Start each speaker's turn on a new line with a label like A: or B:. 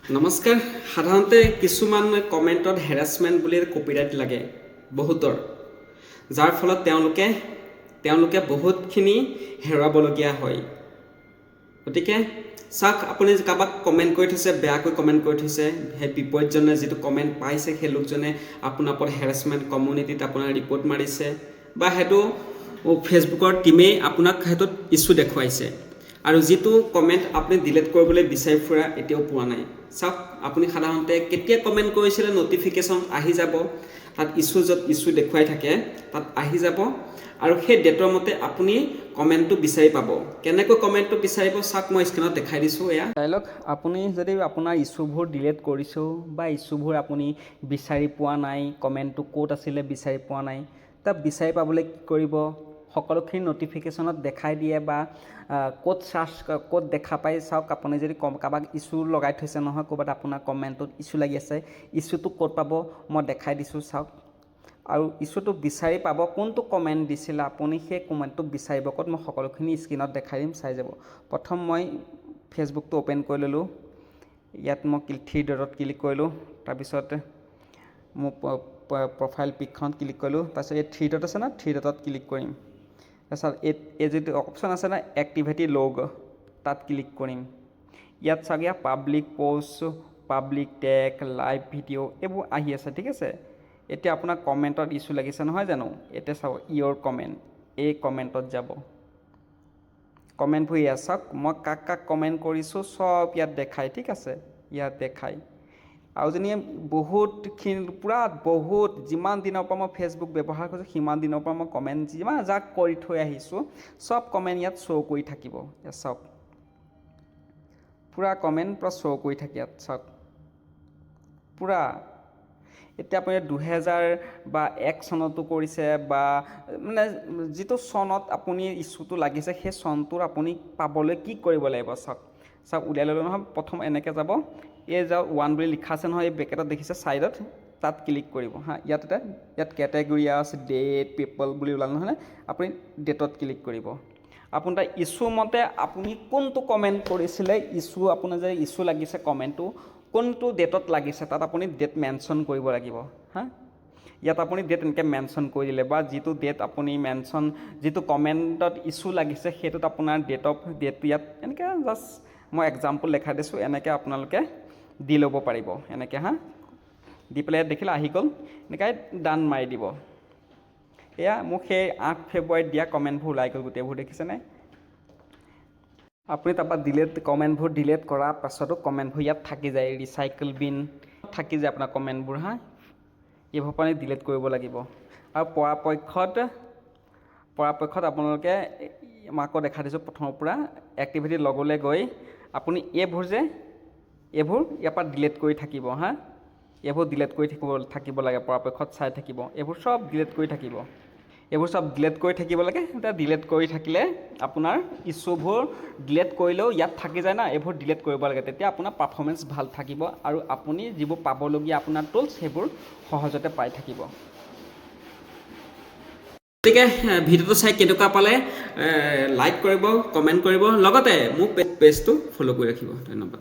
A: নমস্কাৰ। সাধাৰণতে কিছুমান কমেণ্টত হেৰাছমেণ্ট বুলি কপিৰাইট লাগে বহুতৰ, যাৰ ফলত তেওঁলোকে বহুতখিনি হেৰুৱাবলগীয়া হয়। গতিকে চাওক, আপুনি কাৰোবাক কমেণ্ট কৰি থৈছে, বেয়াকৈ কমেণ্ট কৰি থৈছে, সেই বিপদজনে যিটো কমেণ্ট পাইছে সেই লোকজনে আপোনাৰ ওপৰত হেৰাছমেণ্ট কমিউনিটিত আপোনাৰ ৰিপৰ্ট মাৰিছে, বা সেইটো ফেচবুকৰ টীমেই আপোনাক সেইটোত ইছ্যু দেখুৱাইছে, আৰু যিটো কমেণ্ট আপুনি ডিলিট কৰিবলৈ বিচাৰি ফুৰা এতিয়াও পোৱা নাই। চাওক, আপুনি সাধাৰণতে কেতিয়া কমেণ্ট কৰিছিলে ন'টিফিকেশ্যন আহি যাব, তাত য'ত ইছ্যু দেখুৱাই থাকে তাত আহি যাব, আৰু সেই ডেটৰ মতে আপুনি কমেণ্টটো বিচাৰি পাব। কেনেকৈ কমেণ্টটো বিচাৰিব চাওক, মই স্ক্ৰীণত দেখাই দিছোঁ। এয়া চাই লওক, আপুনি যদি আপোনাৰ ইছ্যুবোৰ ডিলিট কৰিছোঁ বা ইছ্যুবোৰ আপুনি বিচাৰি পোৱা নাই, কমেণ্টটো ক'ত আছিলে বিচাৰি পোৱা নাই, তাত বিচাৰি পাবলৈ কি কৰিব, সকলোখিনি ন'টিফিকেশ্যনত দেখাই দিয়ে বা ক'ত দেখা পাই চাওক। আপুনি যদি কাৰোবাক ইছ্যু লগাই থৈছে নহয়, ক'ৰবাত আপোনাৰ কমেণ্টত ইছ্যু লাগি আছে, ইছ্যুটো ক'ত পাব মই দেখাই দিছোঁ চাওক। আৰু ইছ্যুটো বিচাৰি পাব, কোনটো কমেণ্ট দিছিলে আপুনি সেই কমেণ্টটো বিচাৰিব ক'ত, মই সকলোখিনি স্ক্ৰীণত দেখাই দিম, চাই যাব। প্ৰথম মই ফেচবুকটো অ'পেন কৰি ল'লোঁ, ইয়াত মই 3 ডটত ক্লিক কৰিলোঁ, তাৰপিছত মোৰ প্ৰফাইল পিকখনত ক্লিক কৰিলোঁ, তাৰপিছত এই 3 ডট আছে না, 3 ডটত ক্লিক কৰিম। তাৰপিছত এই যিটো অপশ্যন আছে না, এক্টিভিটি লগ, তাত ক্লিক কৰিম। ইয়াত চাওক, ইয়াত public post, public tag, live video' এইবোৰ আহি আছে, ঠিক আছে। এতিয়া আপোনাৰ কমেণ্টত ইছ্যু লাগিছে নহয় জানো, এতিয়া চাওক ইয়ৰ কমেণ্ট, এই কমেণ্টত যাব। কমেণ্টবোৰ ইয়াত চাওক, মই কাক কাক কমেণ্ট কৰিছোঁ চব ইয়াত দেখায়, ঠিক আছে, ইয়াত দেখায়। আৰু যদি বহুতখিনি বহুত যিমান দিনৰ পৰা মই ফেচবুক ব্যৱহাৰ কৰিছোঁ সিমান দিনৰ পৰা মই কমেণ্ট যিমান যাক কৰি থৈ আহিছোঁ চব কমেণ্ট ইয়াত শ্ব' কৰি থাকিব। ইয়াত চাওক, পূৰা কমেণ্ট পূৰা শ্ব' কৰি থাকে ইয়াত চাওক, পূৰা। এতিয়া আপুনি 2001 চনতো কৰিছে, বা মানে যিটো চনত আপুনি ইছ্যুটো লাগিছে সেই চনটোৰ আপুনি পাবলৈ কি কৰিব লাগিব চাওক। উলিয়াই ল'লোঁ নহয়, প্ৰথম এনেকৈ যাব, এই যাওক 1 বুলি লিখা আছে নহয়, এই ব্ৰেকেটত দেখিছে ছাইডত, তাত ক্লিক কৰিব হা। ইয়াত কেটেগৰী আছে, ডেট, পিপল বুলি ওলাল নহয়, আপুনি ডেটত ক্লিক কৰিব। আপোনাৰ তাৰ ইছ্যু মতে আপুনি কোনটো কমেণ্ট কৰিছিলে, আপোনাৰ যে ইছ্যু লাগিছে কমেণ্টটো কোনটো ডেটত লাগিছে, তাত আপুনি ডেট মেনশ্যন কৰিব লাগিব হা। ইয়াত আপুনি ডেট এনেকৈ মেনশ্যন কৰি দিলে, বা যিটো ডেট আপুনি যিটো কমেণ্টত ইছ্যু লাগিছে সেইটোত আপোনাৰ ডেটটো ইয়াত এনেকৈ জাষ্ট মই এক্সাম্পল দেখাই দিছোঁ, এনেকৈ আপোনালোকে দি ল'ব পাৰিব এনেকৈ হা। দি পেলাই ইয়াত দেখিলে আহি গ'ল, এনেকৈ ডান মাৰি দিব। এয়া মোক সেই 8 ফেব্ৰুৱাৰীত দিয়া কমেণ্টবোৰ ওলাই গ'ল গোটেইবোৰ, দেখিছেনে। আপুনি তাৰপৰা কমেণ্টবোৰ ডিলিট কৰাৰ পাছতো কমেণ্টবোৰ ইয়াত থাকি যায়, ৰিচাইকেল বিন থাকি যায় আপোনাৰ কমেণ্টবোৰ হা। এইবোৰ আপুনি ডিলিট কৰিব লাগিব। আৰু পৰাপক্ষত আপোনালোকে মই আকৌ দেখা দিছোঁ প্ৰথমৰ পৰা এক্টিভিটি লগলৈ গৈ আপুনি এইবোৰ ইয়াৰ পৰা ডিলিট কৰি থাকিব হা। এইবোৰ ডিলিট কৰি থাকিব লাগে, পৰাপক্ষত চাই থাকিব, এইবোৰ চব ডিলিট কৰি থাকিব। লাগে। এতিয়া ডিলিট কৰি থাকিলে আপোনাৰ ইছ্যুবোৰ ডিলিট কৰিলেও ইয়াত থাকি যায় না, এইবোৰ ডিলিট কৰিব লাগে, তেতিয়া আপোনাৰ পাৰফৰ্মেঞ্চ ভাল থাকিব, আৰু আপুনি যিবোৰ পাবলগীয়া আপোনাৰ টুলছ সেইবোৰ সহজতে পাই থাকিব। গতিকে ভিডিঅ'টো চাই কেনেকুৱা পালে লাইক কৰিব, কমেণ্ট কৰিব, লগতে মোৰ পেজটো ফ'ল' কৰি ৰাখিব। ধন্যবাদ।